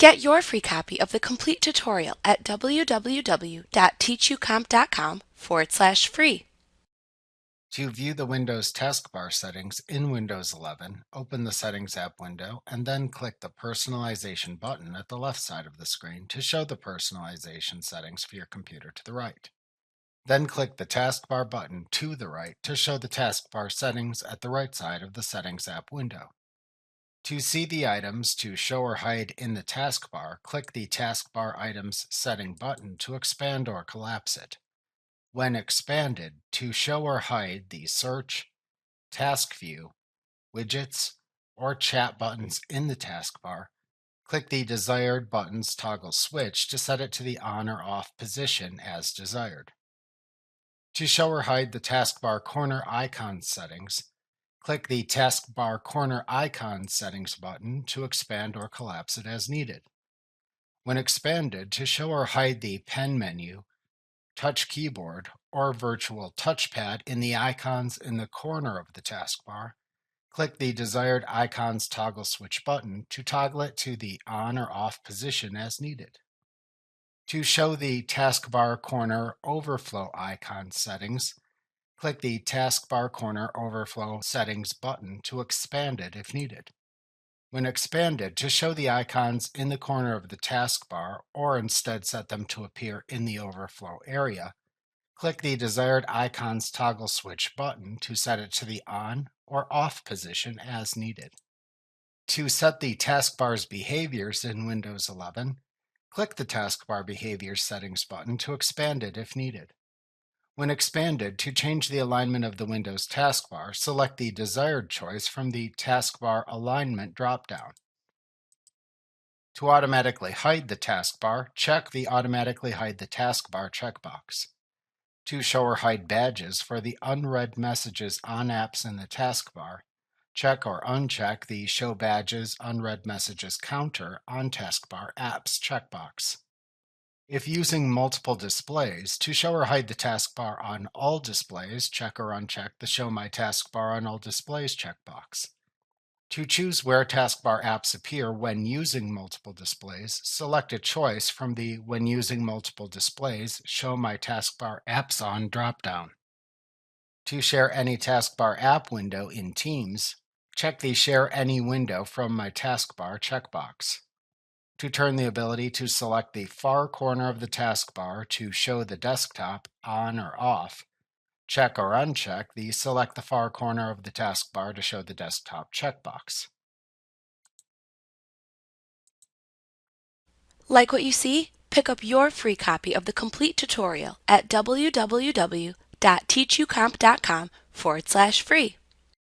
Get your free copy of the complete tutorial at www.teachucomp.com/free. To view the Windows taskbar settings in Windows 11, open the Settings app window and then click the Personalization button at the left side of the screen to show the personalization settings for your computer to the right. Then click the Taskbar button to the right to show the taskbar settings at the right side of the Settings app window. To see the items to show or hide in the taskbar, click the Taskbar Items Setting button to expand or collapse it. When expanded, to show or hide the Search, Task View, Widgets, or Chat buttons in the taskbar, click the desired button's toggle switch to set it to the on or off position as desired. To show or hide the taskbar corner icon settings, click the Taskbar Corner Icon Settings button to expand or collapse it as needed. When expanded, to show or hide the Pen menu, Touch Keyboard, or Virtual Touchpad in the icons in the corner of the taskbar, click the desired icon's toggle switch button to toggle it to the on or off position as needed. To show the taskbar corner overflow icon settings, click the Taskbar Corner Overflow Settings button to expand it if needed. When expanded, to show the icons in the corner of the taskbar or instead set them to appear in the overflow area, click the desired icon's toggle switch button to set it to the on or off position as needed. To set the taskbar's behaviors in Windows 11, click the Taskbar Behaviors Settings button to expand it if needed. When expanded, to change the alignment of the Windows taskbar, select the desired choice from the Taskbar Alignment dropdown. To automatically hide the taskbar, check the Automatically Hide the Taskbar checkbox. To show or hide badges for the unread messages on apps in the taskbar, check or uncheck the Show Badges Unread Messages Counter on Taskbar Apps checkbox. If using multiple displays, to show or hide the taskbar on all displays, check or uncheck the Show My Taskbar on All Displays checkbox. To choose where taskbar apps appear when using multiple displays, select a choice from the When Using Multiple Displays, Show My Taskbar Apps On dropdown. To share any taskbar app window in Teams, check the Share Any Window from My Taskbar checkbox. To turn the ability to select the far corner of the taskbar to show the desktop on or off, check or uncheck the Select the far corner of the taskbar to show the desktop checkbox. Like what you see? Pick up your free copy of the complete tutorial at www.teachucomp.com/free.